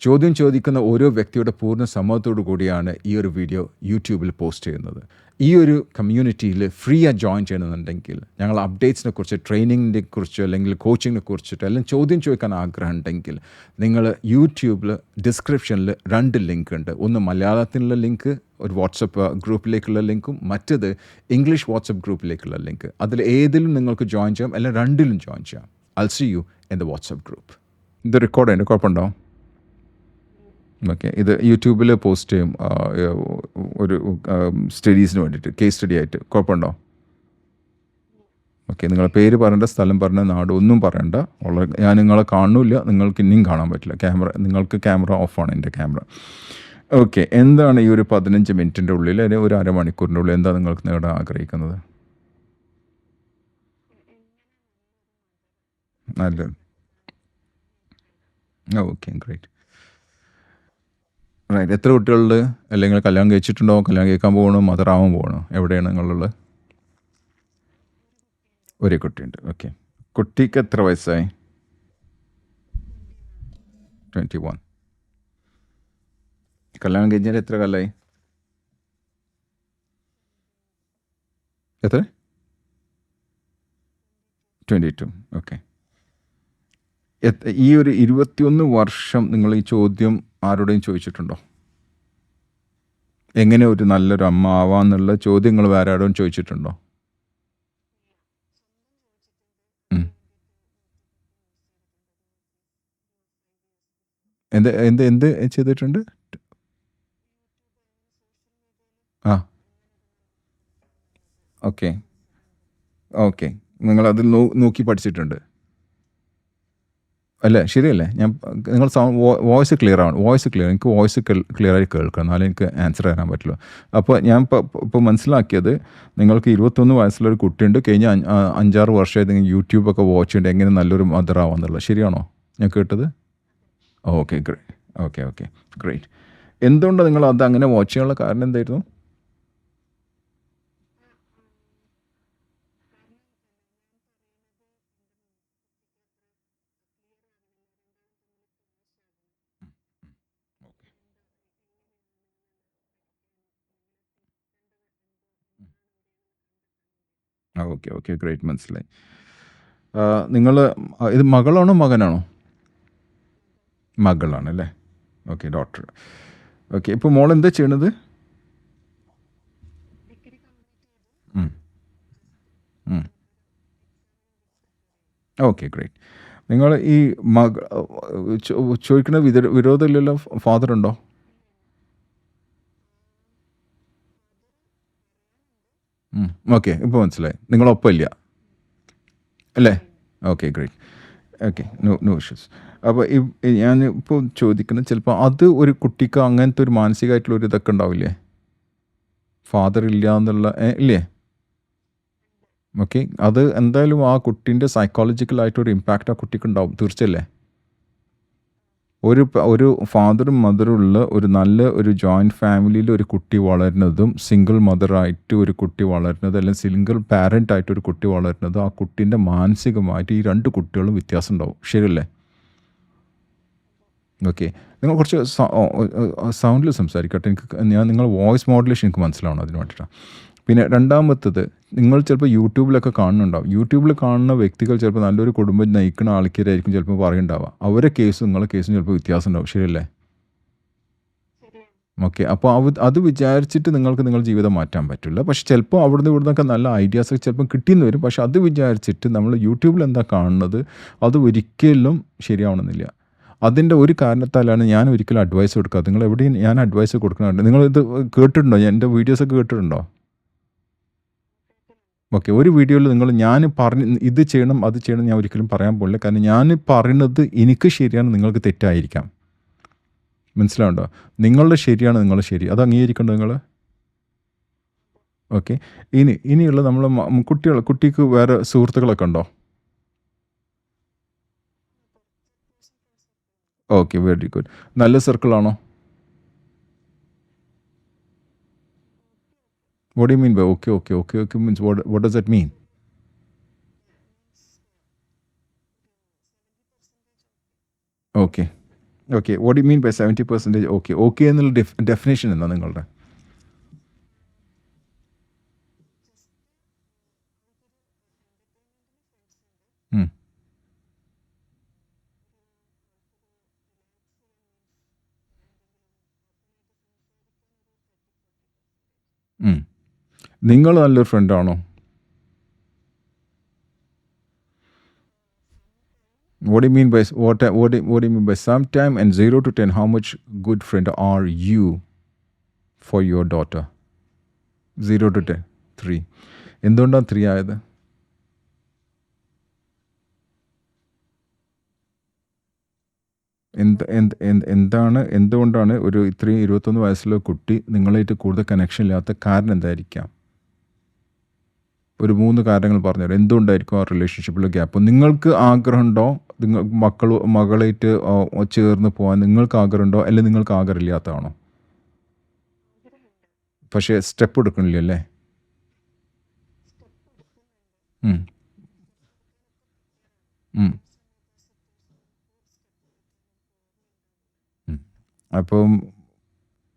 ചോദ്യം ചോദിക്കുന്ന ഓരോ വ്യക്തിയുടെ പൂർണ്ണ സമ്മതത്തോടു കൂടിയാണ് ഈ ഒരു വീഡിയോ യൂട്യൂബിൽ പോസ്റ്റ് ചെയ്യുന്നത്. ഈ ഒരു കമ്മ്യൂണിറ്റിയിൽ ഫ്രീ ആയി ജോയിൻ ചെയ്യണമെന്നുണ്ടെങ്കിൽ ഞങ്ങൾ അപ്ഡേറ്റ്സിനെ കുറിച്ച്, ട്രെയിനിങ്ങിനെ കുറിച്ച്, അല്ലെങ്കിൽ കോച്ചിങ്ങിനെ കുറിച്ചിട്ട് എല്ലാം ചോദ്യം ചോദിക്കാൻ ആഗ്രഹം ഉണ്ടെങ്കിൽ നിങ്ങൾ യൂട്യൂബിൽ ഡിസ്ക്രിപ്ഷനിൽ 2 ലിങ്ക് ഉണ്ട്. ഒന്ന് മലയാളത്തിലുള്ള ലിങ്ക്, ഒരു വാട്സപ്പ് ഗ്രൂപ്പിലേക്കുള്ള ലിങ്കും, മറ്റത് ഇംഗ്ലീഷ് വാട്സപ്പ് ഗ്രൂപ്പിലേക്കുള്ള ലിങ്ക്. അതിൽ ഏതിലും നിങ്ങൾക്ക് ജോയിൻ ചെയ്യാം, അല്ലെങ്കിൽ 2ലും ജോയിൻ ചെയ്യാം. I'll see you in the WhatsApp group. ഇത് റെക്കോർഡ് ചെയ്യുന്നുണ്ട്, കുഴപ്പമുണ്ടോ? ഓക്കെ, ഇത് യൂട്യൂബിൽ പോസ്റ്റ് ചെയ്യും ഒരു സ്റ്റഡീസിന് വേണ്ടിയിട്ട്, കേസ് സ്റ്റഡി ആയിട്ട്. കുഴപ്പമുണ്ടോ? ഓക്കെ, നിങ്ങളെ പേര് പറയേണ്ട, സ്ഥലം പറഞ്ഞ, നാട് ഒന്നും പറയണ്ട. ഞാൻ നിങ്ങളെ കാണുന്നില്ല, നിങ്ങൾക്ക് ഇനിയും കാണാൻ പറ്റില്ല. നിങ്ങൾക്ക് ക്യാമറ ഓഫാണ്, എൻ്റെ ക്യാമറ. ഓക്കെ, എന്താണ് ഈ ഒരു 15 മിനിറ്റിൻ്റെ ഉള്ളിൽ, അല്ലെങ്കിൽ ഒരു അരമണിക്കൂറിൻ്റെ ഉള്ളിൽ എന്താണ് നിങ്ങൾക്ക് നേടാൻ ആഗ്രഹിക്കുന്നത്? നല്ലത്. Okay, great. റൈറ്റ്. എത്ര കുട്ടികളുണ്ട്? അല്ലെങ്കിൽ കല്യാണം കഴിച്ചിട്ടുണ്ടോ? കല്യാണം കഴിക്കാൻ പോകണോ? മദറാവാൻ പോകണോ? എവിടെയാണ് നിങ്ങളുള്ളത്? ഒരു കുട്ടിയുണ്ട്. ഓക്കെ. കുട്ടിക്ക് എത്ര വയസ്സായി? 21. കല്യാണം കഴിഞ്ഞാൽ എത്ര കാലമായി? എത്ര? 22. ഓക്കെ. ഈ ഒരു 21 വർഷം നിങ്ങൾ ഈ ചോദ്യം ആരോടെയും ചോദിച്ചിട്ടുണ്ടോ? എങ്ങനെ ഒരു നല്ലൊരു അമ്മ ആവാന്നുള്ള ചോദ്യങ്ങൾ വേറെ ആരോടും ചോദിച്ചിട്ടുണ്ടോ? എന്ത് എന്ത് എന്ത് ചെയ്തിട്ടുണ്ട്? ആ, ഓക്കെ ഓക്കെ. നിങ്ങളതിൽ നോക്കി പഠിച്ചിട്ടുണ്ട് അല്ലേ? ശരിയല്ലേ? നിങ്ങൾ വോയിസ് ക്ലിയർ ആവണം. എനിക്ക് വോയിസ് ക്ലിയറായി കേൾക്കണം, എന്നാലേ എനിക്ക് ആൻസർ തരാൻ പറ്റുള്ളൂ. അപ്പോൾ ഞാൻ ഇപ്പോൾ മനസ്സിലാക്കിയത്, നിങ്ങൾക്ക് 21 വയസ്സുള്ളൊരു കുട്ടിയുണ്ട്, കഴിഞ്ഞ 5-6 വർഷമായി നിങ്ങൾ യൂട്യൂബൊക്കെ വാച്ച് ചെയ്യേണ്ടത് എങ്ങനെ നല്ലൊരു മദർ ആവാന്നുള്ളത്. ശരിയാണോ ഞാൻ കേട്ടത്? Okay, okay great. എന്തുകൊണ്ടാണ് നിങ്ങൾ അത് അങ്ങനെ വാച്ച് ചെയ്യാനുള്ള കാരണം എന്തായിരുന്നു? ഓക്കെ ഗ്രേറ്റ്, മനസ്സിലായി. നിങ്ങൾ ഇത് മകളാണോ മകനാണോ? മകളാണല്ലേ? Okay, doctor. ഓക്കെ, ഇപ്പോൾ മോൾ എന്താ ചെയ്യണത്? Okay, great. നിങ്ങൾ ഈ ചോദിക്കുന്ന വിരോധമില്ലല്ലോ? ഫാദർ ഉണ്ടോ? ഓക്കെ, ഇപ്പോൾ മനസ്സിലായി. നിങ്ങളൊപ്പം ഇല്ല അല്ലേ? Okay, great. Okay, no issues. അപ്പോൾ ഞാൻ ഇപ്പോൾ ചോദിക്കുന്നത്, ചിലപ്പോൾ അത് ഒരു കുട്ടിക്ക് അങ്ങനത്തെ ഒരു മാനസികമായിട്ടുള്ളൊരു ഇതൊക്കെ ഉണ്ടാവില്ലേ? ഫാദർ ഇല്ല എന്നുള്ള ഇല്ലേ? ഓക്കെ, അത് എന്തായാലും ആ കുട്ടീൻ്റെ സൈക്കോളജിക്കലായിട്ടൊരു ഇമ്പാക്റ്റ് ആ കുട്ടിക്ക് ഉണ്ടാവും, തീർച്ചയല്ലേ? ഒരു ഫാദറും മദറുള്ള ഒരു നല്ല ഒരു ജോയിൻറ്റ് ഫാമിലിയിൽ ഒരു കുട്ടി വളരുന്നതും, സിംഗിൾ മദറായിട്ട് ഒരു കുട്ടി വളരുന്നത്, അല്ലെങ്കിൽ സിംഗിൾ പാരൻ്റ് ഒരു കുട്ടി വളരുന്നത്, ആ കുട്ടീൻ്റെ മാനസികമായിട്ട് ഈ 2 കുട്ടികളും വ്യത്യാസം ഉണ്ടാവും. ശരിയല്ലേ? ഓക്കെ, നിങ്ങൾ കുറച്ച് സൗണ്ടിൽ സംസാരിക്കട്ടെ. നിങ്ങൾ വോയിസ് മോഡുലേഷൻ എനിക്ക് മനസ്സിലാവണം, അതിന് വേണ്ടിയിട്ടാണ്. പിന്നെ രണ്ടാമത്തത്, നിങ്ങൾ ചിലപ്പോൾ യൂട്യൂബിലൊക്കെ കാണുന്നുണ്ടാവും. യൂട്യൂബിൽ കാണുന്ന വ്യക്തികൾ ചിലപ്പോൾ നല്ലൊരു കുടുംബം നയിക്കുന്ന ആൾക്കാരായിരിക്കും ചിലപ്പോൾ പറയുന്നുണ്ടാവുക. അവരുടെ കേസും നിങ്ങളുടെ കേസും ചിലപ്പോൾ വ്യത്യാസം ഉണ്ടാവും. ശരിയല്ലേ? ഓക്കെ, അപ്പോൾ അത് വിചാരിച്ചിട്ട് നിങ്ങൾക്ക് നിങ്ങളുടെ ജീവിതം മാറ്റാൻ പറ്റില്ല. പക്ഷെ ചിലപ്പോൾ അവിടുന്ന് ഇവിടുന്നൊക്കെ നല്ല ഐഡിയാസൊക്കെ ചിലപ്പോൾ കിട്ടിയെന്ന് വരും. പക്ഷെ അത് വിചാരിച്ചിട്ട് നമ്മൾ യൂട്യൂബിൽ എന്താ കാണുന്നത് അത് ഒരിക്കലും ശരിയാവണമെന്നില്ല. അതിൻ്റെ ഒരു കാരണത്താലാണ് ഞാൻ ഒരിക്കലും അഡ്വൈസ് കൊടുക്കാത്തത്. നിങ്ങൾ എവിടെയും ഞാൻ അഡ്വൈസ് കൊടുക്കുന്നുണ്ട്. നിങ്ങളിത് കേട്ടിട്ടുണ്ടോ? എൻ്റെ വീഡിയോസൊക്കെ കേട്ടിട്ടുണ്ടോ? ഓക്കെ, ഒരു വീഡിയോയിൽ ഞാൻ പറഞ്ഞ് ഇത് ചെയ്യണം അത് ചെയ്യണം ഞാൻ ഒരിക്കലും പറയാൻ പോകില്ല. കാരണം ഞാൻ പറയുന്നത് എനിക്ക് ശരിയാണ്, നിങ്ങൾക്ക് തെറ്റായിരിക്കാം. മനസ്സിലാവുണ്ടോ? നിങ്ങളുടെ ശരിയാണ് നിങ്ങളുടെ ശരി, അത് അംഗീകരിക്കണ്ടോ നിങ്ങൾ? ഓക്കെ, ഇനിയുള്ള നമ്മൾ കുട്ടിക്ക് വേറെ സുഹൃത്തുക്കളൊക്കെ ഉണ്ടോ? Okay, very good. നല്ല സർക്കിളാണോ? What do you mean by okay means what does that mean? Okay. Okay, what you mean by 70%? Okay, okay എന്നുള്ള ഡെഫിനേഷൻ എന്താ നിങ്ങളുടെ? ഉം. ഉം. നിങ്ങൾ നല്ലൊരു ഫ്രണ്ടാണോ? What do you mean by what do you mean by sometime, and 0 to 10? How much good friend are you for your daughter? 0 to 10, 3. എന്തുകൊണ്ടാണ് 3 ആയത്? എന്തുകൊണ്ടാണ് ഒരു ഇത്രയും 21 വയസ്സുള്ള കുട്ടി നിങ്ങളായിട്ട് കൂടുതൽ കണക്ഷൻ ഇല്ലാത്ത കാരണം എന്തായിരിക്കാം? ഒരു 3 കാരണങ്ങൾ പറഞ്ഞുതരാം. എന്തുകൊണ്ടായിരിക്കും ആ റിലേഷൻഷിപ്പിലെ ഗ്യാപ്പ്? നിങ്ങൾക്ക് ആഗ്രഹമുണ്ടോ നിങ്ങൾ മകളായിട്ട് ചേർന്ന് പോകാൻ നിങ്ങൾക്ക് ആഗ്രഹമുണ്ടോ, അല്ലെങ്കിൽ നിങ്ങൾക്ക് ആഗ്രഹമില്ലാത്തതാണോ? പക്ഷേ സ്റ്റെപ്പ് എടുക്കണില്ലല്ലേ? ഉം. ഉം. ഉം. അപ്പം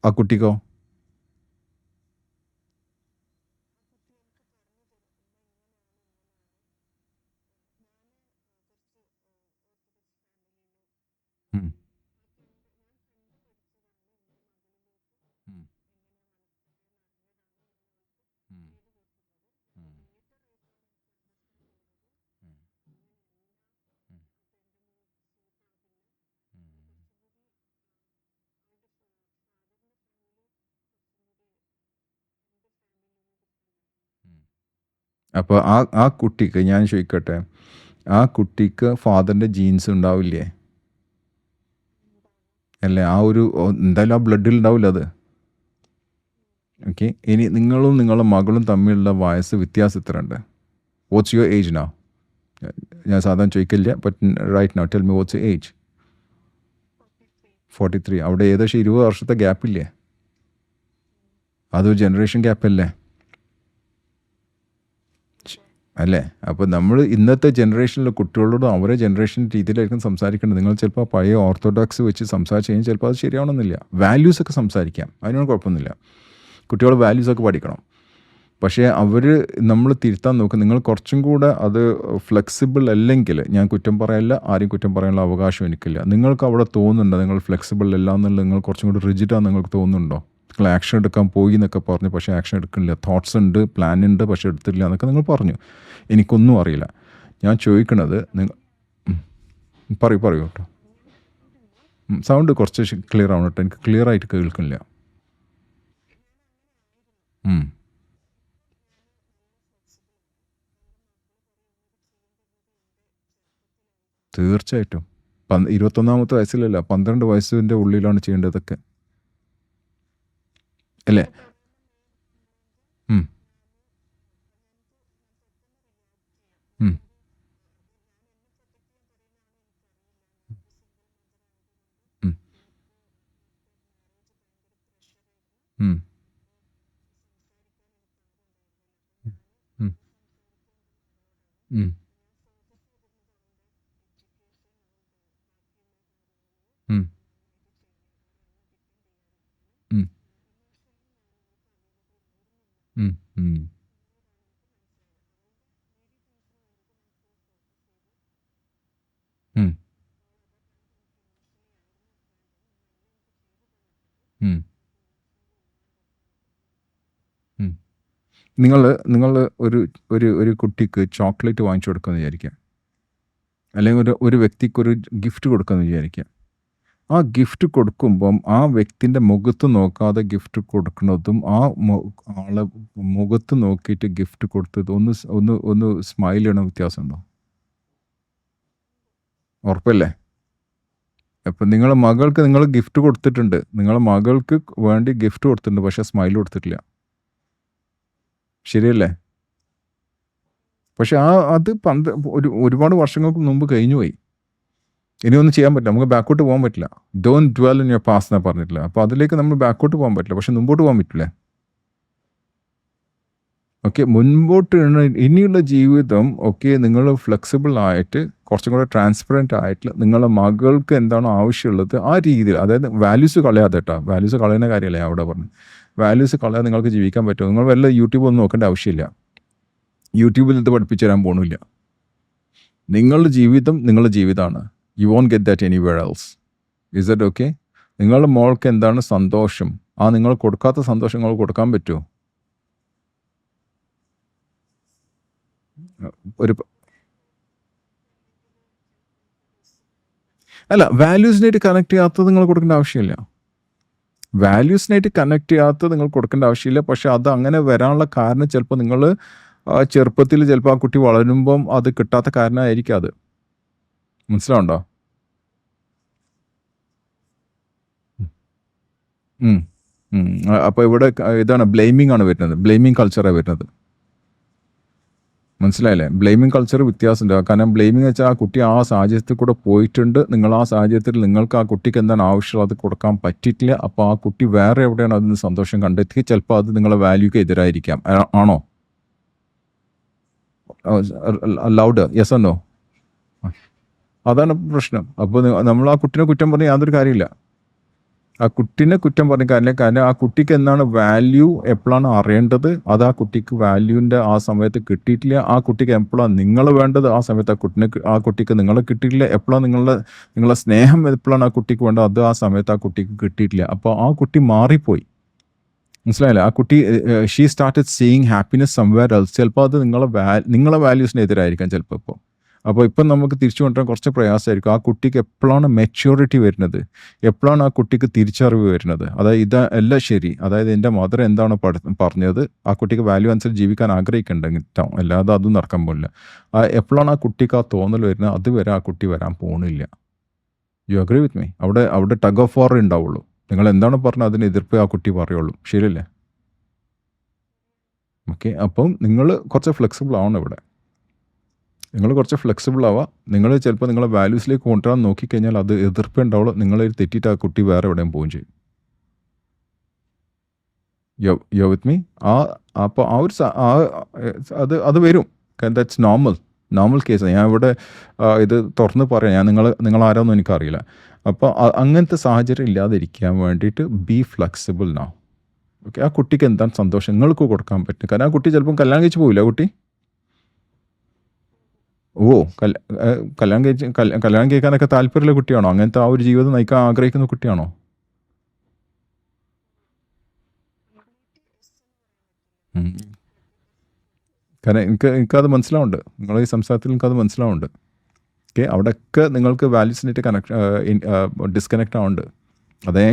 ആ കുട്ടിക്കോ? ഉം. ഉം. ഉം. ഉം. ഉം. ഉം. ഉം. അപ്പോൾ ആ കുട്ടിക്ക് ഞാൻ ചോദിക്കട്ടെ, ആ കുട്ടിക്ക് ഫാദറിൻ്റെ ജീൻസ് ഉണ്ടാവില്ലേ? അല്ലേ? ആ ഒരു എന്തായാലും ആ ബ്ലഡിൽ ഉണ്ടാവില്ല അത്. ഓക്കെ, ഇനി നിങ്ങളും നിങ്ങളുടെ മകളും തമ്മിലുള്ള വയസ്സ് വ്യത്യാസം എത്രയുണ്ട്? What's your age now? ഞാൻ സാധാരണ ചോദിക്കില്ല, but right now tell me what's your age? 43. അവിടെ ഏകദേശം 20 വർഷത്തെ ഗ്യാപ്പില്ലേ? അതൊരു ജനറേഷൻ ഗ്യാപ്പല്ലേ? അല്ലേ? അപ്പോൾ നമ്മൾ ഇന്നത്തെ ജനറേഷനിലെ കുട്ടികളോട് അവരെ ജനറേഷൻ രീതിയിലായിരിക്കും സംസാരിക്കേണ്ടത്. നിങ്ങൾ ചിലപ്പോൾ പഴയ ഓർത്തഡോക്സ് വെച്ച് സംസാരിച്ച് കഴിഞ്ഞാൽ ചിലപ്പോൾ അത് ശരിയാവണമെന്നില്ല. വാല്യൂസൊക്കെ സംസാരിക്കാം, അതിനോട് കുഴപ്പമൊന്നുമില്ല. കുട്ടികൾ വാല്യൂസൊക്കെ പഠിക്കണം. പക്ഷേ അവർ നമ്മൾ തിരുത്താൻ നോക്കും. നിങ്ങൾ കുറച്ചും കൂടെ അത് ഫ്ലെക്സിബിൾ അല്ലെങ്കിൽ, ഞാൻ കുറ്റം പറയല്ല, ആരും കുറ്റം പറയാനുള്ള അവകാശം എനിക്കില്ല. നിങ്ങൾക്ക് അവിടെ തോന്നുന്നുണ്ടോ നിങ്ങൾ ഫ്ലെക്സിബിൾ അല്ല എന്നുള്ളത്? നിങ്ങൾ കുറച്ചും കൂടി റിജിഡാന്ന് നിങ്ങൾക്ക് തോന്നുന്നുണ്ടോ? നിങ്ങൾ ആക്ഷൻ എടുക്കാൻ പോയി എന്നൊക്കെ പറഞ്ഞു, പക്ഷേ ആക്ഷൻ എടുക്കുന്നില്ല. തോട്ട്സ് ഉണ്ട്, പ്ലാൻ ഉണ്ട്, പക്ഷേ എടുത്തില്ല എന്നൊക്കെ നിങ്ങൾ പറഞ്ഞു. എനിക്കൊന്നും അറിയില്ല. ഞാൻ ചോദിക്കണത് നിങ്ങൾ പറയൂ കേട്ടോ. സൗണ്ട് കുറച്ച് ക്ലിയർ ആവണം കേട്ടോ, എനിക്ക് ക്ലിയർ ആയിട്ട് കേൾക്കുന്നില്ല. തീർച്ചയായിട്ടും 21 വയസ്സിലല്ല, 12 വയസ്സിൻ്റെ ഉള്ളിലാണ് ചെയ്യേണ്ടതൊക്കെ, അല്ലേ? ഉം. ഉം. ഉം. ഉം. ഉം. ഉം. ഉം. ഉം. ഉം. ഉം. ഉം. ഉം. ഉം. നിങ്ങൾ ഒരു കുട്ടിക്ക് ചോക്ലേറ്റ് വാങ്ങിച്ചു കൊടുക്കുമെന്ന് വിചാരിക്കുക, അല്ലെങ്കിൽ ഒരു വ്യക്തിക്കൊരു ഗിഫ്റ്റ് കൊടുക്കുമെന്ന് വിചാരിക്കുക. ആ ഗിഫ്റ്റ് കൊടുക്കുമ്പം ആ വ്യക്തിൻ്റെ മുഖത്ത് നോക്കാതെ ഗിഫ്റ്റ് കൊടുക്കുന്നതും ആളെ മുഖത്ത് നോക്കിയിട്ട് ഗിഫ്റ്റ് കൊടുത്തത് ഒന്ന് സ്മൈൽ ചെയ്യണ വ്യത്യാസമുണ്ടോ? ഉറപ്പല്ലേ? അപ്പം നിങ്ങളുടെ മകൾക്ക് നിങ്ങൾ ഗിഫ്റ്റ് കൊടുത്തിട്ടുണ്ട്, നിങ്ങളുടെ മകൾക്ക് വേണ്ടി ഗിഫ്റ്റ് കൊടുത്തിട്ടുണ്ട്, പക്ഷേ സ്മൈൽ കൊടുത്തിട്ടില്ല. ശരിയല്ലേ? പക്ഷെ അത് ഒരുപാട് വർഷങ്ങൾക്ക് മുമ്പ് കഴിഞ്ഞു പോയി. ഇനിയൊന്നും ചെയ്യാൻ പറ്റില്ല, നമുക്ക് ബാക്കോട്ട് പോകാൻ പറ്റില്ല. Don't dwell in your past എന്നാണ് പറഞ്ഞിട്ടില്ല. അപ്പോൾ അതിലേക്ക് നമ്മൾ ബാക്കോട്ട് പോകാൻ പറ്റില്ല, പക്ഷെ മുമ്പോട്ട് പോകാൻ പറ്റില്ലേ? ഓക്കെ. മുൻപോട്ട് ഇനിയുള്ള ജീവിതം നിങ്ങൾ ഫ്ലെക്സിബിൾ ആയിട്ട് കുറച്ചും കൂടെ ട്രാൻസ്പെറൻറ്റ് ആയിട്ട് നിങ്ങളുടെ മകൾക്ക് എന്താണോ ആവശ്യമുള്ളത് ആ രീതിയിൽ, അതായത് വാല്യൂസ് കളയാതെ കേട്ടോ, വാല്യൂസ് കളയുന്ന കാര്യമല്ല ഞാൻ അവിടെ പറഞ്ഞു. വാല്യൂസ് കളയാതെ നിങ്ങൾക്ക് ജീവിക്കാൻ പറ്റുമോ? നിങ്ങൾ വല്ല യൂട്യൂബ് ഒന്നും നോക്കേണ്ട ആവശ്യമില്ല. യൂട്യൂബിൽ ഇത് പഠിപ്പിച്ചു തരാൻ പോകണില്ല. നിങ്ങളുടെ ജീവിതം നിങ്ങളുടെ ജീവിതമാണ്. You won't get that anywhere else. Is that okay? നിങ്ങളുടെ മോൾക്ക് എന്താണ് സന്തോഷം, ആ നിങ്ങൾ കൊടുക്കാത്ത സന്തോഷം നിങ്ങൾ കൊടുക്കാൻ പറ്റുമോ? ഒരു അല്ല, വാല്യൂസിനായിട്ട് കണക്ട് ചെയ്യാത്തത് നിങ്ങൾ കൊടുക്കേണ്ട ആവശ്യമില്ല. വാല്യൂസിനായിട്ട് കണക്ട് ചെയ്യാത്തത് നിങ്ങൾ കൊടുക്കേണ്ട ആവശ്യമില്ല. പക്ഷെ അത് അങ്ങനെ വരാനുള്ള കാരണം ചിലപ്പോൾ നിങ്ങൾ ചെറുപ്പത്തിൽ ചിലപ്പോൾ ആ കുട്ടി വളരുമ്പം അത് കിട്ടാത്ത കാരണമായിരിക്കും അത്. മനസ്സിലാവുണ്ടോ? അപ്പോൾ ഇവിടെ ഇതാണ് ബ്ലെയിമിംഗ് ആണ് വരുന്നത്. ബ്ലെയിമിംഗ് കൾച്ചറാണ് വരുന്നത്. മനസ്സിലായില്ലേ? ബ്ലെയിമിംഗ് കൾച്ചർ വ്യത്യാസമുണ്ട്. കാരണം ബ്ലെയിമിംഗ് വെച്ചാൽ ആ കുട്ടി ആ സാഹചര്യത്തിൽ കൂടെ പോയിട്ടുണ്ട്, നിങ്ങൾ ആ സാഹചര്യത്തിൽ നിങ്ങൾക്ക് ആ കുട്ടിക്ക് എന്താണ് ആവശ്യം അത് കൊടുക്കാൻ പറ്റിയിട്ടില്ല. അപ്പോൾ ആ കുട്ടി വേറെ എവിടെയാണ് അതിന് സന്തോഷം കണ്ടെത്തി, ചിലപ്പോൾ അത് നിങ്ങളുടെ വാല്യൂക്ക് എതിരായിരിക്കാം. ആണോ? ലൗഡ് യെസ് എന്നോ? അതാണ് പ്രശ്നം. അപ്പോൾ നമ്മൾ ആ കുട്ടീനെ കുറ്റം പറഞ്ഞ് യാതൊരു കാര്യമില്ല. ആ കുട്ടീനെ കുറ്റം പറഞ്ഞ കാര്യമില്ല. കാരണം ആ കുട്ടിക്ക് എന്താണ് വാല്യൂ എപ്പോഴാണ് അറിയേണ്ടത്, അത് ആ കുട്ടിക്ക് വാല്യൂവിൻ്റെ ആ സമയത്ത് കിട്ടിയിട്ടില്ല. ആ കുട്ടിക്ക് എപ്പോഴാണ് നിങ്ങൾ വേണ്ടത്, ആ സമയത്ത് ആ കുട്ടിക്ക് നിങ്ങളെ കിട്ടിയിട്ടില്ല. എപ്പോഴാണ് നിങ്ങളുടെ സ്നേഹം എപ്പോഴാണ് ആ കുട്ടിക്ക് വേണ്ടത്, അത് ആ സമയത്ത് ആ കുട്ടിക്ക് കിട്ടിയിട്ടില്ല. അപ്പോൾ ആ കുട്ടി മാറിപ്പോയി. മനസ്സിലായില്ലേ? ആ കുട്ടി she started seeing happiness somewhere else. ചിലപ്പോൾ അത് നിങ്ങളെ വാല്യൂസിന് എതിരായിരിക്കാം ചിലപ്പോൾ. അപ്പോൾ ഇപ്പം നമുക്ക് തിരിച്ചു കൊണ്ടുവരാൻ കുറച്ച് പ്രയാസമായിരിക്കും. ആ കുട്ടിക്ക് എപ്പോഴാണ് മെച്യൂരിറ്റി വരുന്നത്, എപ്പോഴാണ് ആ കുട്ടിക്ക് തിരിച്ചറിവ് വരുന്നത്, അതായത് ഇതല്ല ശരി, അതായത് എൻ്റെ മദർ എന്താണ് പറഞ്ഞത്, ആ കുട്ടിക്ക് വാല്യൂ അനുസരിച്ച് ജീവിക്കാൻ ആഗ്രഹിക്കുന്നുണ്ടെങ്കിൽ അല്ലാതെ അതും നടക്കാൻ പോലില്ല. എപ്പോഴാണ് ആ കുട്ടിക്ക് ആ തോന്നൽ വരുന്നത്, അതുവരെ ആ കുട്ടി വരാൻ പോണില്ല. You agree with me? അവിടെ ടഗ് ഓഫ് വാർ ഉണ്ടാവുള്ളൂ. നിങ്ങൾ എന്താണ് പറഞ്ഞത് അതിന് എതിർപ്പ് ആ കുട്ടി പറയുള്ളൂ. ശരിയല്ലേ? ഓക്കെ. അപ്പം നിങ്ങൾ കുറച്ച് ഫ്ലെക്സിബിൾ ആവണം ഇവിടെ. നിങ്ങൾ കുറച്ച് ഫ്ലെക്സിബിൾ ആവുക. നിങ്ങൾ ചിലപ്പോൾ നിങ്ങളെ വാല്യൂസിലേക്ക് കൊണ്ടുവരാൻ നോക്കിക്കഴിഞ്ഞാൽ അത് എതിർപ്പേ ഉണ്ടാവുള്ളൂ. നിങ്ങളെ തെറ്റിയിട്ട് ആ കുട്ടി വേറെ എവിടെയും പോവുകയും ചെയ്യും. യോ വിത്ത് മീ? അപ്പോൾ ആ ഒരു അത് വരും. That's normal case. ഞാൻ ഇവിടെ ഇത് തുറന്ന് പറയാം. നിങ്ങളാരോന്നും എനിക്കറിയില്ല. അപ്പോൾ അങ്ങനത്തെ സാഹചര്യം ഇല്ലാതിരിക്കാൻ വേണ്ടിയിട്ട് ബി ഫ്ലെക്സിബിൾ നൗ. ഓക്കെ. ആ കുട്ടിക്ക് എന്താണ് സന്തോഷം നിങ്ങൾക്ക് കൊടുക്കാൻ പറ്റും. കാരണം ആ കുട്ടി ചിലപ്പം കല്യാണം കഴിച്ച് പോവില്ല. കുട്ടി കല്യാണം കഴിക്കാനൊക്കെ താല്പര്യമുള്ള കുട്ടിയാണോ? അങ്ങനത്തെ ആ ഒരു ജീവിതം നയിക്കാൻ ആഗ്രഹിക്കുന്ന കുട്ടിയാണോ? കാരണം എനിക്കത് മനസ്സിലാവുന്നുണ്ട്. നിങ്ങളെ ഈ സംസാരത്തിൽ എനിക്കത് മനസ്സിലാവുന്നുണ്ട്. ഓക്കെ. അവിടെയൊക്കെ നിങ്ങൾക്ക് വാല്യൂസിനായിട്ട് ഡിസ്കണക്റ്റ് ആവുന്നുണ്ട്. അതേ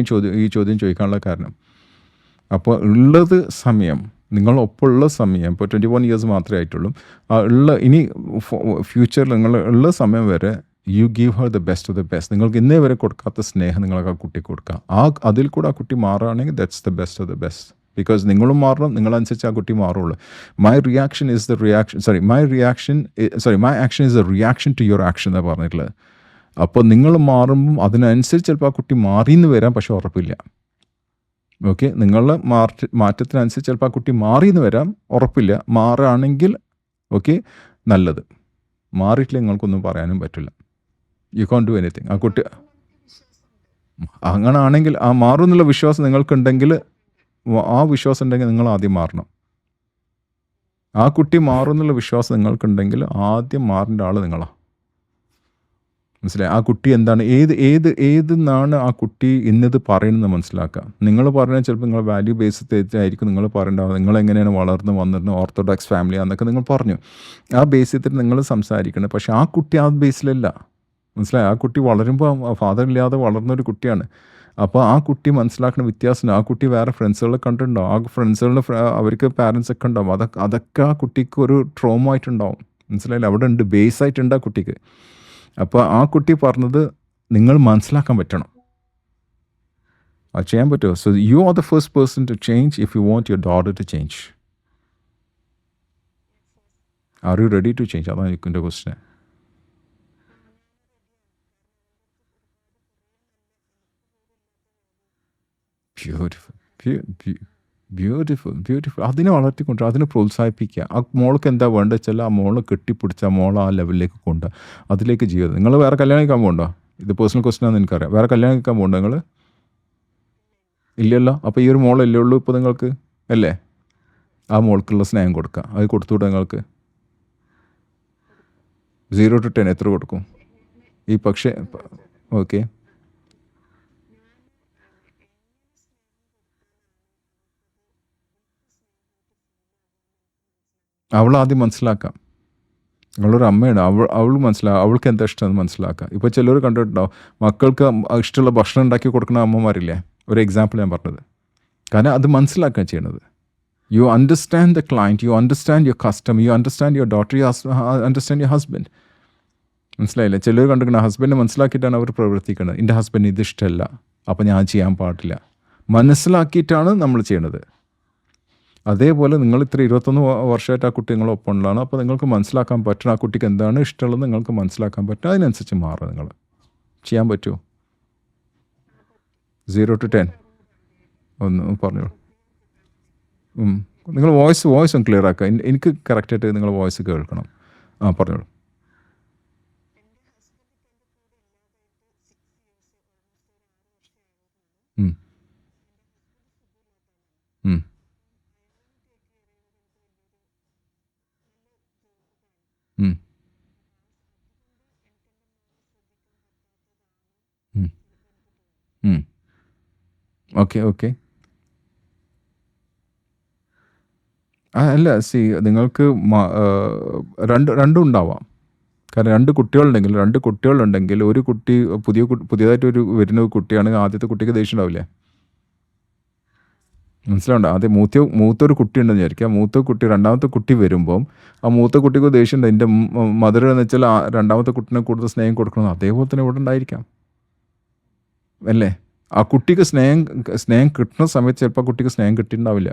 ഈ ചോദ്യം ചോദിക്കാനുള്ള കാരണം. അപ്പോൾ ഉള്ളത് സമയം, നിങ്ങളൊപ്പമുള്ള സമയം ഇപ്പോൾ 21 ഇയേഴ്സ് മാത്രമേ ആയിട്ടുള്ളൂ. ഇനി ഫ്യൂച്ചറിൽ നിങ്ങൾ ഉള്ള സമയം വരെ you give her the best of the best. നിങ്ങൾക്ക് ഇന്നേ വരെ കൊടുക്കാത്ത സ്നേഹം നിങ്ങൾക്ക് ആ കുട്ടിക്ക് കൊടുക്കുക. അതിൽ കൂടെ ആ കുട്ടി മാറുകയാണെങ്കിൽ that's the best of the best. Because നിങ്ങളും മാറണം, നിങ്ങളനുസരിച്ച് ആ കുട്ടി മാറുള്ളൂ. My action is the reaction to your action എന്നാണ് പറഞ്ഞിട്ടുള്ളത്. അപ്പോൾ നിങ്ങൾ മാറുമ്പം അതിനനുസരിച്ച് ചിലപ്പോൾ ആ കുട്ടി മാറിയെന്ന് വരാം, പക്ഷെ ഉറപ്പില്ല. ഓക്കെ. നിങ്ങളുടെ മാറ്റത്തിനനുസരിച്ച് ചിലപ്പോൾ ആ കുട്ടി മാറിയെന്ന് വരാം, ഉറപ്പില്ല. മാറുകയാണെങ്കിൽ ഓക്കെ, നല്ലത്. മാറിയിട്ടില്ല നിങ്ങൾക്കൊന്നും പറയാനും പറ്റില്ല. You can't do anything. ആ കുട്ടി അങ്ങനെ ആണെങ്കിൽ ആ മാറും എന്നുള്ള വിശ്വാസം നിങ്ങൾക്കുണ്ടെങ്കിൽ, ആ വിശ്വാസം ഉണ്ടെങ്കിൽ നിങ്ങൾ ആദ്യം മാറണം. ആ കുട്ടി മാറും എന്നുള്ള വിശ്വാസം നിങ്ങൾക്കുണ്ടെങ്കിൽ ആദ്യം മാറേണ്ട ആൾ നിങ്ങളാണ്. മനസ്സിലായി? ആ കുട്ടി എന്താണ്, ഏതെന്നാണ് ആ കുട്ടി ഇന്നത് പറയുന്നത് മനസ്സിലാക്കുക. നിങ്ങൾ പറയുന്നത് ചിലപ്പോൾ നിങ്ങൾ വാല്യൂ ബേസ്ഡ് ആയിരിക്കും നിങ്ങൾ പറയേണ്ടത്. നിങ്ങളെങ്ങനെയാണ് വളർന്ന് വന്നിരുന്നത്, ഓർത്തഡോക്സ് ഫാമിലി എന്നൊക്കെ നിങ്ങൾ പറഞ്ഞു. ആ ബേസിൽ നിങ്ങൾ സംസാരിക്കണം. പക്ഷെ ആ കുട്ടി ആ ബേസിലല്ല. മനസ്സിലായി? ആ കുട്ടി വളരുമ്പോൾ ഫാദർ ഇല്ലാതെ വളർന്നൊരു കുട്ടിയാണ്. അപ്പോൾ ആ കുട്ടി മനസ്സിലാക്കുന്ന വ്യത്യാസമുണ്ട്. ആ കുട്ടി വേറെ ഫ്രണ്ട്സുകളെ കണ്ടിട്ടുണ്ടാവും. ആ ഫ്രണ്ട്സുകളുടെ അവർക്ക് പാരൻസ് ഒക്കെ ഉണ്ടാവും. അതൊക്കെ ആ കുട്ടിക്ക് ഒരു ട്രോമ ആയിട്ടുണ്ടാവും. മനസ്സിലായില്ല? അവിടെ ഉണ്ട്, ബേസ് ആയിട്ടുണ്ട് ആ കുട്ടിക്ക്. അപ്പോൾ ആ കുട്ടി പറഞ്ഞത് നിങ്ങൾ മനസ്സിലാക്കാൻ പറ്റണം. അത് ചെയ്യാൻ പറ്റുമോ? So you are the first person to change if you want your daughter to change. Are you ready to change? അതാണ് എൻ്റെ ക്വസ്റ്റ്യൻ. ബ്യൂട്ടിഫുൾ. Beautiful beautiful. അതിനെ വളർത്തിക്കൊണ്ടുവരിക, അതിനെ പ്രോത്സാഹിപ്പിക്കുക. ആ മോൾക്ക് എന്താ വേണ്ടത് വെച്ചാൽ ആ മോളെ കെട്ടിപ്പിടിച്ച ആ മോളെ ആ ലെവലിലേക്ക് കൊണ്ടുപോകുക, അതിലേക്ക് ജീവിതം. നിങ്ങൾ വേറെ കല്യാണം കഴിക്കാൻ പോകണ്ടോ? ഇത് പേഴ്സണൽ ക്വസ്റ്റ്യൻ ആണെന്ന് എനിക്കറിയാം. വേറെ കല്യാണം കഴിക്കാൻ പോകണ്ടോ നിങ്ങൾ? ഇല്ലല്ലോ. അപ്പോൾ ഈ ഒരു മോളല്ലേ ഉള്ളൂ ഇപ്പോൾ നിങ്ങൾക്ക്, അല്ലേ? ആ മോൾക്കുള്ള സ്നേഹം കൊടുക്കുക. അത് കൊടുത്തുവിടുക നിങ്ങൾക്ക്. 0 to 10 എത്ര കൊടുക്കും? ഈ പക്ഷേ ഓക്കെ, അവൾ ആദ്യം മനസ്സിലാക്കാം. അവളൊരു അമ്മയാണ്, അവൾ അവൾക്ക് എന്താ ഇഷ്ടമെന്ന് മനസ്സിലാക്കുക. ഇപ്പോൾ ചിലർ കണ്ടിട്ടുണ്ടാവും, മക്കൾക്ക് ഇഷ്ടമുള്ള ഭക്ഷണം ഉണ്ടാക്കി കൊടുക്കുന്ന അമ്മമാരില്ലേ? ഒരു എക്സാമ്പിൾ ഞാൻ പറഞ്ഞത്. കാരണം അത് മനസ്സിലാക്കാൻ ചെയ്യണത്. You understand the client, you understand your customer, you understand your daughter, you understand your husband. മനസ്സിലായില്ലേ? ചിലർ കണ്ടിരിക്കണം ഹസ്ബൻഡ് മനസ്സിലാക്കിയിട്ടാണ് അവർ പ്രവർത്തിക്കുന്നത്. എൻ്റെ ഹസ്ബൻഡ് ഇത് ഇഷ്ടമല്ല, അപ്പോൾ ഞാൻ ചെയ്യാൻ പാടില്ല. മനസ്സിലാക്കിയിട്ടാണ് നമ്മൾ ചെയ്യണത്. അതേപോലെ നിങ്ങൾ ഇത്ര 21 വർഷമായിട്ട് ആ കുട്ടി നിങ്ങളൊപ്പം ഉള്ളതാണ്. അപ്പോൾ നിങ്ങൾക്ക് മനസ്സിലാക്കാൻ പറ്റണം ആ കുട്ടിക്ക് എന്താണ് ഇഷ്ടമുള്ളത്, നിങ്ങൾക്ക് മനസ്സിലാക്കാൻ പറ്റും. അതിനനുസരിച്ച് മാറുക. നിങ്ങൾ ചെയ്യാൻ പറ്റുമോ? 0 to 10 ഒന്ന് പറഞ്ഞോളൂ. നിങ്ങൾ വോയിസ് ഒന്ന് ക്ലിയർ ആക്കുക. എനിക്ക് കറക്റ്റായിട്ട് നിങ്ങൾ വോയിസ് കേൾക്കണം. പറഞ്ഞോളൂ. ഉം. ഉം. ഉം. ഉം. ഉം. Okay okay. അല്ല, നിങ്ങൾക്ക് രണ്ടും ഉണ്ടാവാം. കാരണം 2 കുട്ടികളുണ്ടെങ്കിൽ ഒരു കുട്ടി പുതിയതായിട്ട് വരുന്ന കുട്ടിയാണെങ്കിൽ ആദ്യത്തെ കുട്ടിക്ക് ദേഷ്യം ഉണ്ടാവില്ലേ? മനസ്സിലാവണ്ട? ആദ്യം മൂത്തൊരു കുട്ടി ഉണ്ടെന്ന് വിചാരിക്കുക. മൂത്ത കുട്ടി രണ്ടാമത്തെ കുട്ടി വരുമ്പം ആ മൂത്ത കുട്ടിക്ക് ദേഷ്യം ഉണ്ട്. എൻ്റെ മദർ എന്ന് വെച്ചാൽ രണ്ടാമത്തെ കുട്ടീനെ കൂടുതൽ സ്നേഹം കൊടുക്കണം. അതേപോലെ തന്നെ ഇവിടെ ഉണ്ടായിരിക്കാം, അല്ലേ? ആ കുട്ടിക്ക് സ്നേഹം കിട്ടുന്ന സമയത്ത് ചിലപ്പോൾ ആ കുട്ടിക്ക് സ്നേഹം കിട്ടിയിട്ടുണ്ടാവില്ല.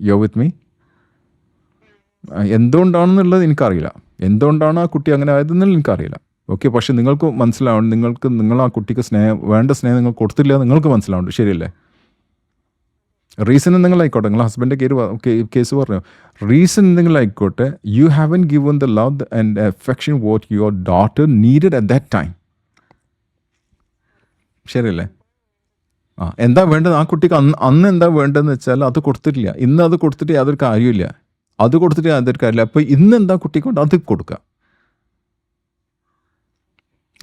യോ വിത്ത് മീ? എന്തുകൊണ്ടാണെന്നുള്ളത് എനിക്കറിയില്ല. എന്തുകൊണ്ടാണ് ആ കുട്ടി അങ്ങനെ ആയതെന്നുള്ളത് എനിക്കറിയില്ല. ഓക്കെ, പക്ഷെ നിങ്ങൾക്ക് മനസ്സിലാവണം, നിങ്ങൾ ആ കുട്ടിക്ക് വേണ്ട സ്നേഹം നിങ്ങൾ കൊടുത്തില്ല, നിങ്ങൾക്ക് മനസ്സിലാവുന്നുണ്ട്, ശരിയല്ലേ? റീസൺ എന്തെങ്കിലും ആയിക്കോട്ടെ, നിങ്ങൾ ഹസ്ബൻഡിൻ്റെ കേസ് പറഞ്ഞു, റീസൺ എന്തെങ്കിലും ആയിക്കോട്ടെ, U haven given the love and affection what your daughter needed at that time. ശരിയല്ലേ? എന്താ വേണ്ടത് ആ കുട്ടിക്ക് അന്ന് എന്താ വേണ്ടതെന്ന് വെച്ചാൽ അത് കൊടുത്തിട്ടില്ല. ഇന്ന് അത് കൊടുത്തിട്ട് യാതൊരു കാര്യമില്ല. അത് കൊടുത്തിട്ട് യാതൊരു കാര്യമില്ല. അപ്പോൾ ഇന്ന് എന്താ കുട്ടിക്കൊണ്ട് അത് കൊടുക്കുക.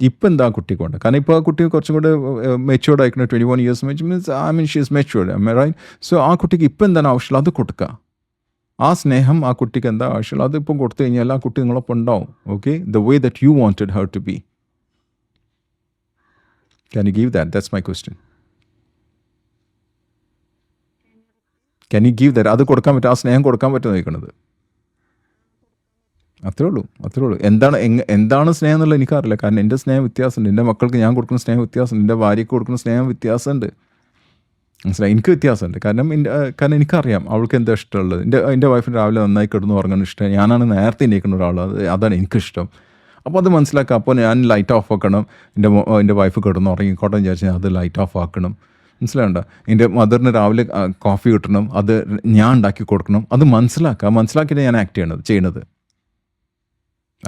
ഇപ്പം എന്താ കുട്ടിക്കൊണ്ട്, കാരണം ഇപ്പോൾ ആ കുട്ടി കുറച്ചും കൂടെ മെച്യൂർഡ് ആയിക്കണം. 21 years means she is matured, right? So ആ കുട്ടിക്ക് ഇപ്പം എന്താണ് ആവശ്യമുള്ളത് അത് കൊടുക്കുക. ആ സ്നേഹം ആ കുട്ടിക്ക് എന്താ ആവശ്യമുള്ളത് അതിപ്പം കൊടുത്തു കഴിഞ്ഞാൽ ആ കുട്ടി നിങ്ങളൊപ്പം ഉണ്ടാവും. Okay, the way that you wanted her to be. Can you give that? That's my question. Can you give that? അത് കൊടുക്കാൻ പറ്റും, ആ സ്നേഹം കൊടുക്കാൻ പറ്റുമെന്ന് ചോദിക്കണത്. അത്രേ ഉള്ളൂ. എന്താണ് സ്നേഹം എന്നുള്ളത് എനിക്കറിയില്ല. കാരണം എൻ്റെ സ്നേഹം വ്യത്യാസമുണ്ട്, എൻ്റെ മക്കൾക്ക് ഞാൻ കൊടുക്കുന്ന സ്നേഹം വ്യത്യാസമുണ്ട്, എൻ്റെ ഭാര്യയ്ക്ക് കൊടുക്കുന്ന സ്നേഹം വ്യത്യാസമുണ്ട്. മനസ്സിലായി? എനിക്ക് വ്യത്യാസമുണ്ട്. കാരണം എനിക്കറിയാം അവൾക്ക് എന്താ ഇഷ്ടമുള്ളത്. എൻ്റെ വൈഫിന് രാവിലെ നന്നായി കിടന്ന് ഉറങ്ങാൻ ഇഷ്ടം, ഞാനാണ് നേരത്തെ എണീക്കുന്ന ഒരാൾ, അതാണ് എനിക്കിഷ്ടം. അപ്പോൾ അത് മനസ്സിലാക്കുക. അപ്പോൾ ഞാൻ ലൈറ്റ് ഓഫ് ആക്കണം, എൻ്റെ വൈഫ് കിടന്ന് ഉറങ്ങിക്കോട്ടെ വിചാരിച്ചാൽ അത് ലൈറ്റ് ഓഫ് ആക്കണം. മനസ്സിലാവണ്ട? എൻ്റെ മദറിന് രാവിലെ കോഫി കിട്ടണം, അത് ഞാൻ ഉണ്ടാക്കി കൊടുക്കണം. അത് മനസ്സിലാക്കിയിട്ട് ഞാൻ ആക്ട് ചെയ്യണത്.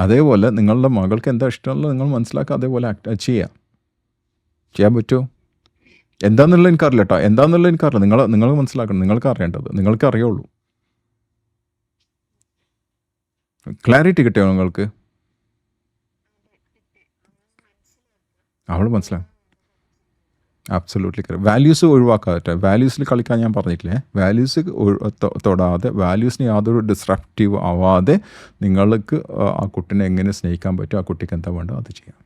അതേപോലെ നിങ്ങളുടെ മകൾക്ക് എന്താ ഇഷ്ടമുള്ളത് നിങ്ങൾ മനസ്സിലാക്കുക, അതേപോലെ ചെയ്യാൻ പറ്റുമോ? എന്താണെന്നുള്ളത് എനിക്കറിയില്ല കേട്ടോ. എന്താണെന്നുള്ളത് എനിക്കറിയില്ല. നിങ്ങൾ മനസ്സിലാക്കണം, നിങ്ങൾക്ക് അറിയേണ്ടത് നിങ്ങൾക്ക് അറിയുള്ളൂ. ക്ലാരിറ്റി കിട്ടിയോ നിങ്ങൾക്ക്? അവൾ മനസ്സിലാക്കും. Absolutely correct. വാല്യൂസ് ഒഴിവാക്കാതെ, വാല്യൂസിൽ കളിക്കാൻ ഞാൻ പറഞ്ഞിട്ടില്ലേ? വാല്യൂസ് തൊടാതെ, വാല്യൂസിന് യാതൊരു ഡിസ്ട്രക്റ്റീവ് ആവാതെ നിങ്ങൾക്ക് ആ കുട്ടീനെ എങ്ങനെ സ്നേഹിക്കാൻ പറ്റും, ആ കുട്ടിക്ക് എന്താ വേണ്ടോ അത് ചെയ്യാം.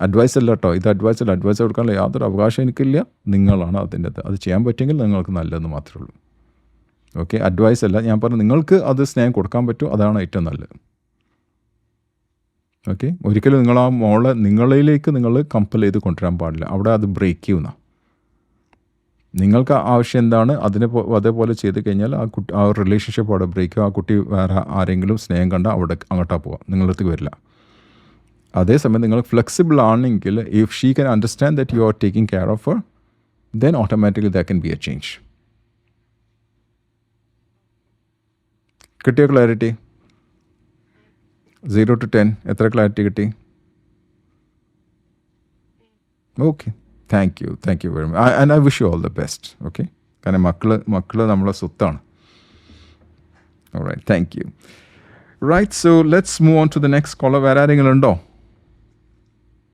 അഡ്വൈസ് അല്ല കേട്ടോ, ഇത് അഡ്വൈസ് അല്ല. അഡ്വൈസ് കൊടുക്കാനുള്ള യാതൊരു അവകാശം എനിക്കില്ല. നിങ്ങളാണ് അത് ചെയ്യാൻ പറ്റുമെങ്കിൽ നിങ്ങൾക്ക് നല്ലതെന്ന് മാത്രമേ ഉള്ളൂ. ഓക്കെ, അഡ്വൈസ് അല്ല. ഞാൻ പറഞ്ഞു നിങ്ങൾക്ക് അത് സ്നേഹം കൊടുക്കാൻ പറ്റും, അതാണ് ഏറ്റവും നല്ലത്. ഓക്കെ, ഒരിക്കലും നിങ്ങൾ ആ മോളെ നിങ്ങളിലേക്ക് നിങ്ങൾ കമ്പൽ ചെയ്ത് കൊണ്ടുവരാൻ പാടില്ല. അവിടെ അത് ബ്രേക്ക് ചെയ്യുന്ന. നിങ്ങൾക്ക് ആവശ്യം എന്താണ് അതേപോലെ ചെയ്ത് കഴിഞ്ഞാൽ ആ റിലേഷൻഷിപ്പ് അവിടെ ബ്രേക്ക് ചെയ്യും. ആ കുട്ടി വേറെ ആരെങ്കിലും സ്നേഹം കണ്ടാൽ അങ്ങോട്ടാ പോവാം, നിങ്ങളുടെ അടുത്ത് വരില്ല. അതേസമയം നിങ്ങൾ ഫ്ലെക്സിബിൾ ആണെങ്കിൽ, if she can understand that you are taking care of her, then automatically there can be a change. കിട്ടിയോ ക്ലാരിറ്റി? 0 to 10 എത്ര ക്ലാരിറ്റി കിട്ടി? Okay, thank you very much. And I wish you all the best. Okay, കാരണം മക്കൾ നമ്മളെ സ്വത്താണ്. All right, thank you. Right, so let's move on to the next caller. വേറെ ആരെങ്കിലും ഉണ്ടോ?